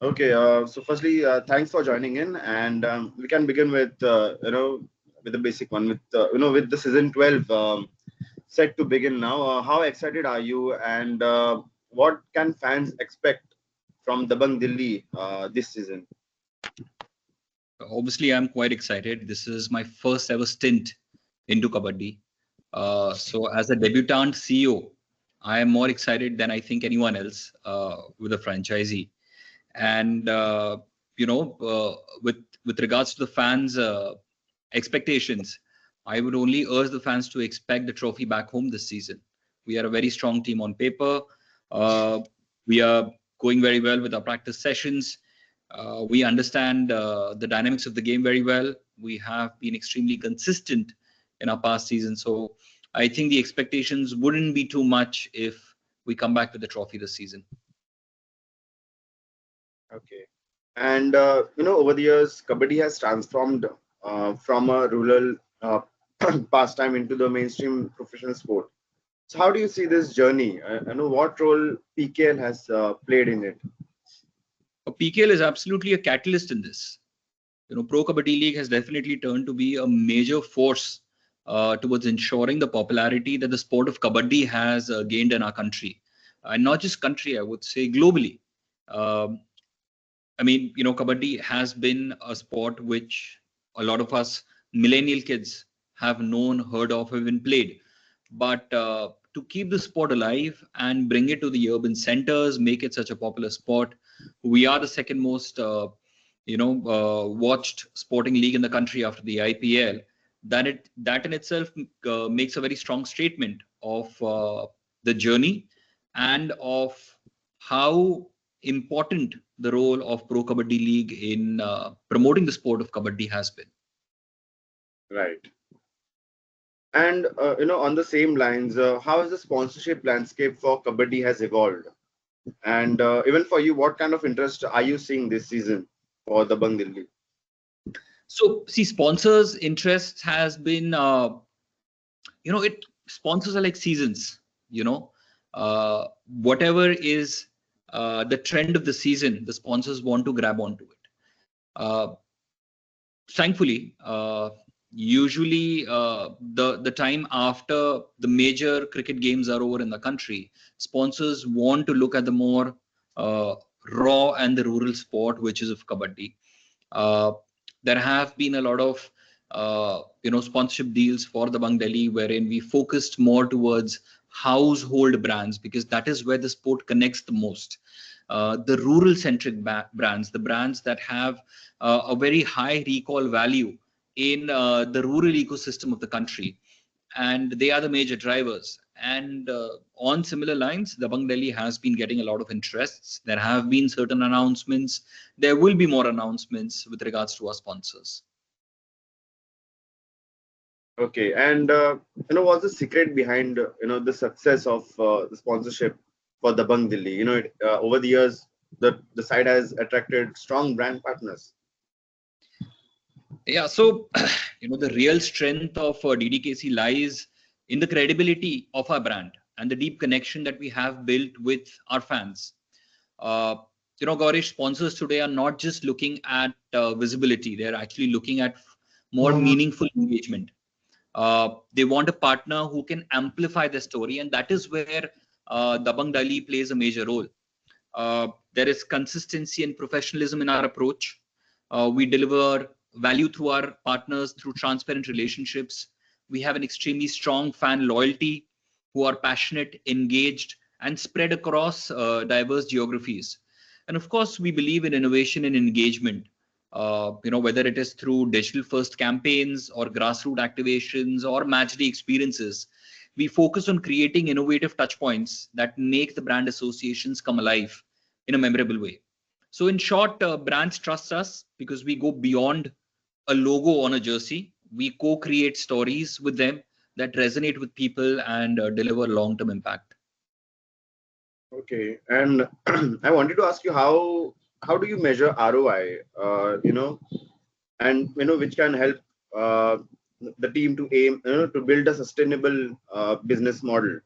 Okay. So firstly, thanks for joining in, and we can begin with with the basic one with with the season 12 set to begin now. How excited are you, and what can fans expect from Dabang Delhi this season? Obviously, I'm quite excited. This is my first ever stint into Kabaddi. So, as a debutant CEO, I am more excited than I think anyone else with a franchisee. And with regards to the fans' expectations, I would only urge the fans to expect the trophy back home this season. We are a very strong team on paper. Uh, we are going very well with our practice sessions. We understand the dynamics of the game very well. We have been extremely consistent in our past season. So I think the expectations wouldn't be too much if we come back with the trophy this season. Okay. And over the years, Kabaddi has transformed from a rural pastime into the mainstream professional sport. So, how do you see this journey? I know what role PKL has played in it. PKL is absolutely a catalyst in this. Pro Kabaddi League has definitely turned to be a major force towards ensuring the popularity that the sport of Kabaddi has gained in our country. And not just country, I would say globally. Um, Kabaddi has been a sport which a lot of us millennial kids have known, heard of, even played. But to keep the sport alive and bring it to the urban centers, make it such a popular sport, we are the second most, watched sporting league in the country after the IPL. That in itself makes a very strong statement of the journey and of how important the role of Pro Kabaddi League in promoting the sport of Kabaddi has been. Right. And on the same lines, how has the sponsorship landscape for Kabaddi has evolved? And even for you, what kind of interest are you seeing this season for the Dabang Delhi? So, see, sponsors' interest has been, sponsors are like seasons, whatever is the trend of the season, the sponsors want to grab onto it. Uh, Thankfully, usually the time after the major cricket games are over in the country, sponsors want to look at the more raw and the rural sport, which is of kabaddi. Uh, there have been a lot of sponsorship deals for the Bang Delhi, wherein we focused more towards household brands because that is where the sport connects the most. The rural centric brands, the brands that have a very high recall value in the rural ecosystem of the country, and they are the major drivers. And on similar lines, the Bang Delhi has been getting a lot of interests. There have been certain announcements. There will be more announcements with regards to our sponsors. Okay, and what's the secret behind the success of the sponsorship for the Dabang Delhi? Over the years, the site has attracted strong brand partners. Yeah, so the real strength of DDKC lies in the credibility of our brand and the deep connection that we have built with our fans. Uh, Gaurish, sponsors today are not just looking at visibility; they're actually looking at more meaningful engagement. They want a partner who can amplify the story, and that is where Dabang Dali plays a major role. There is consistency and professionalism in our approach. We deliver value through our partners through transparent relationships. We have an extremely strong fan loyalty who are passionate, engaged, and spread across diverse geographies. And of course, we believe in innovation and engagement. Whether it is through digital first campaigns or grassroots activations or match day experiences, we focus on creating innovative touch points that make the brand associations come alive in a memorable way. So in short, brands trust us because we go beyond a logo on a jersey. We co-create stories with them that resonate with people and deliver long-term impact. Okay, and I wanted to ask you how do you measure ROI? And which can help uh, the team to aim to build a sustainable business model.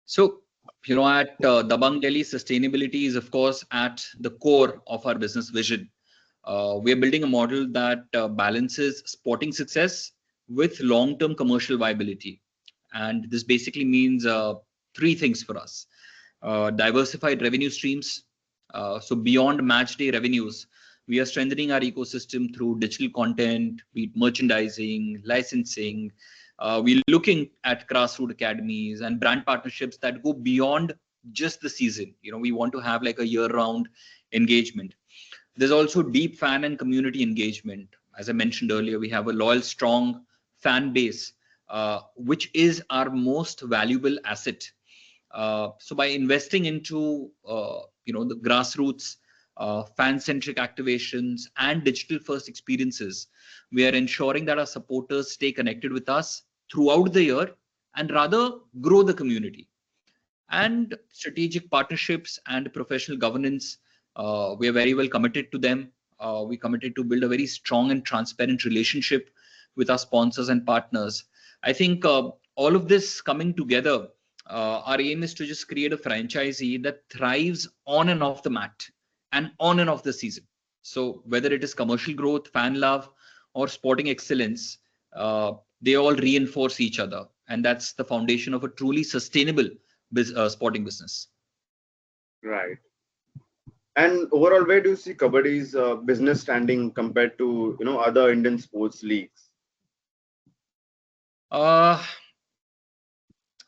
So At Dabang Delhi, sustainability is, of course, at the core of our business vision. We are building a model that balances sporting success with long-term commercial viability. And this basically means three things for us. Diversified revenue streams. So beyond match day revenues, we are strengthening our ecosystem through digital content, be it merchandising, licensing. We're looking at grassroots academies and brand partnerships that go beyond just the season. We want to have like a year-round engagement. There's also deep fan and community engagement. As I mentioned earlier, we have a loyal, strong fan base, which is our most valuable asset. So by investing into the grassroots, fan-centric activations and digital-first experiences, we are ensuring that our supporters stay connected with us throughout the year and rather grow the community. And strategic partnerships and professional governance, we are very well committed to them. We committed to build a very strong and transparent relationship with our sponsors and partners. I think all of this coming together, our aim is to just create a franchisee that thrives on and off the mat and on and off the season. So whether it is commercial growth, fan love, or sporting excellence, they all reinforce each other. And that's the foundation of a truly sustainable sporting business. Right. And overall, where do you see Kabaddi's business standing compared to other Indian sports leagues?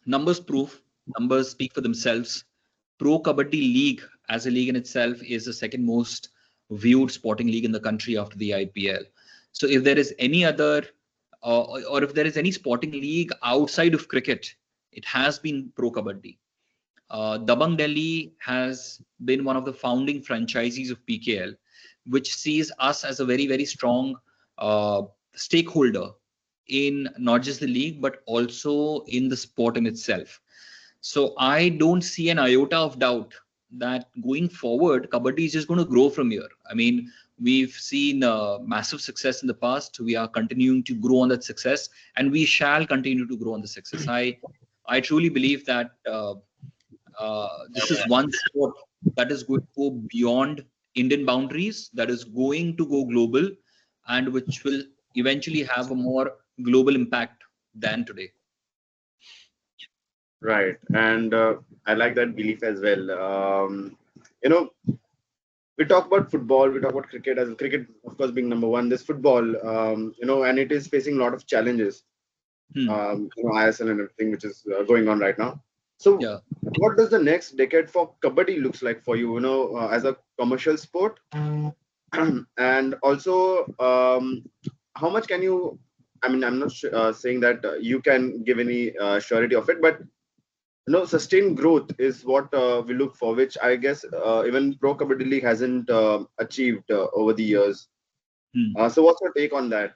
Numbers speak for themselves. Pro Kabaddi League as a league in itself is the second most viewed sporting league in the country after the IPL. So if there is any other or if there is any sporting league outside of cricket, it has been Pro Kabaddi. Dabang Delhi has been one of the founding franchisees of PKL, which sees us as a very, very strong stakeholder in not just the league, but also in the sport in itself. So I don't see an iota of doubt that going forward, Kabaddi is just going to grow from here. I mean, we've seen massive success in the past. We are continuing to grow on that success, and we shall continue to grow on the success. I truly believe that this is one sport that is going to go beyond Indian boundaries, that is going to go global, and which will eventually have a more global impact than today. Right. And I like that belief as well. We talk about football, we talk about cricket, as cricket, of course, being number one. This football, and it is facing a lot of challenges, ISL and everything, which is going on right now. So, Yeah. what does the next decade for Kabaddi looks like for you, as a commercial sport? And also, how much can you, I mean, I'm not saying that you can give any surety of it, but sustained growth is what we look for, which I guess even Pro Kabaddi League hasn't achieved over the years. So what's your take on that?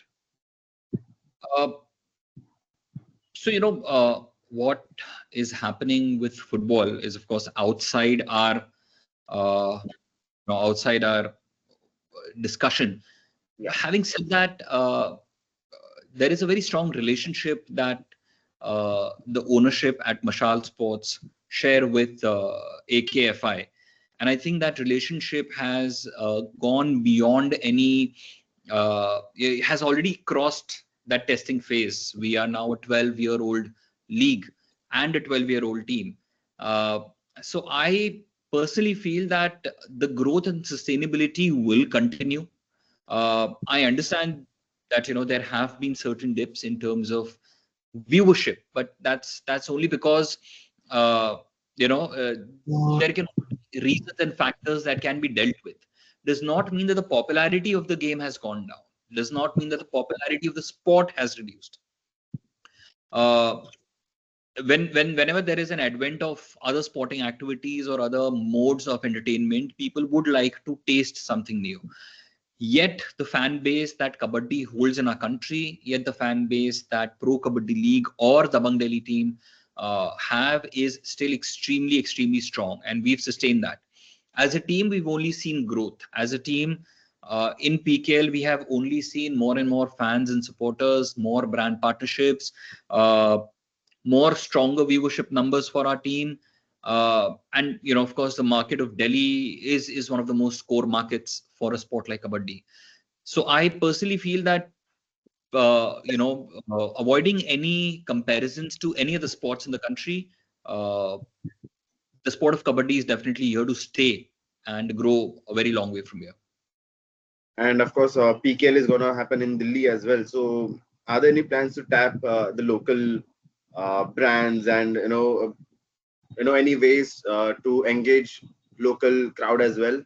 So, what is happening with football is, of course, outside our discussion. Yeah. Having said that, there is a very strong relationship that the ownership at Mashal Sports share with AKFI. And I think that relationship has gone beyond any, it has already crossed that testing phase. We are now a 12-year-old league and a 12-year-old team. So I personally feel that the growth and sustainability will continue. I understand that there have been certain dips in terms of viewership, but that's only because there can be reasons and factors that can be dealt with. Does not mean that the popularity of the game has gone down. Does not mean that the popularity of the sport has reduced. Whenever there is an advent of other sporting activities or other modes of entertainment, people would like to taste something new. Yet the fan base that Kabaddi holds in our country, yet the fan base that Pro Kabaddi League or the Dabang Delhi team have is still extremely, extremely strong. And we've sustained that. As a team, we've only seen growth. As a team, in PKL, we have only seen more and more fans and supporters, more brand partnerships, more stronger viewership numbers for our team. And of course, the market of Delhi is one of the most core markets for a sport like kabaddi. So I personally feel that avoiding any comparisons to any of the sports in the country, uh, the sport of kabaddi is definitely here to stay and grow a very long way from here. And of course, PKL is going to happen in Delhi as well. So, are there any plans to tap the local brands and any ways to engage local crowd as well?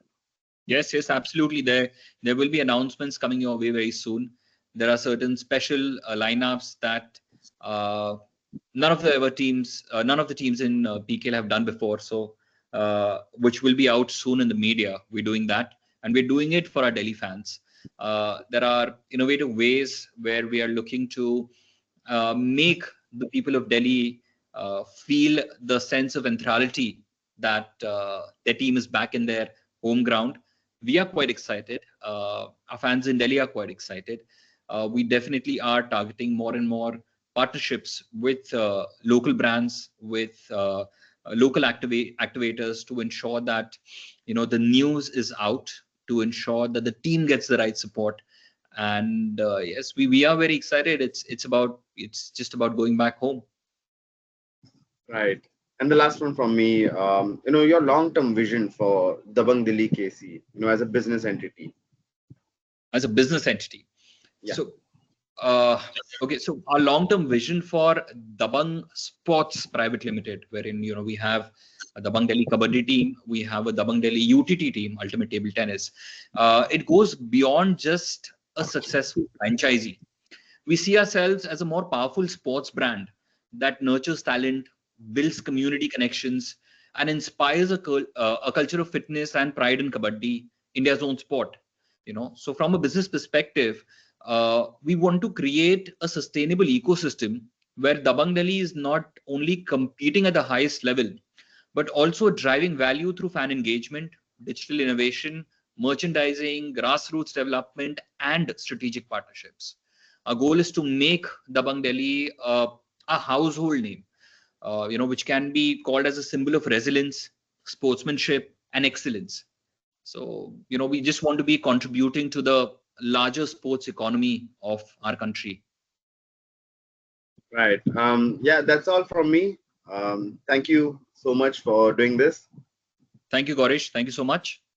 Yes, yes, absolutely. There will be announcements coming your way very soon. There are certain special lineups that uh, none of the teams in PKL have done before. So, which will be out soon in the media. We're doing that, and we're doing it for our Delhi fans. There are innovative ways where we are looking to make the people of Delhi feel the sense of centrality that their team is back in their home ground. We are quite excited. Our fans in Delhi are quite excited. We definitely are targeting more and more partnerships with local brands, with local activators to ensure that the news is out, to ensure that the team gets the right support. And yes, we are very excited. It's just about going back home. Right. And the last one from me, your long-term vision for Dabang Delhi KC, as a business entity. As a business entity. Yeah. So uh, okay, so our long-term vision for Dabang Sports Private Limited, wherein we have a Dabang Delhi Kabaddi team, we have a Dabang Delhi UTT team, Ultimate Table Tennis. It goes beyond just a successful franchisee. We see ourselves as a more powerful sports brand that nurtures talent, builds community connections, and inspires a culture of fitness and pride in kabaddi, India's own sport. So from a business perspective, we want to create a sustainable ecosystem where Dabang Delhi is not only competing at the highest level, but also driving value through fan engagement, digital innovation, merchandising, grassroots development, and strategic partnerships. Our goal is to make Dabang Delhi a household name, which can be called as a symbol of resilience, sportsmanship, and excellence. So, we just want to be contributing to the larger sports economy of our country. Right. Yeah, that's all from me. Thank you so much for doing this. Thank you, Gorish. Thank you so much.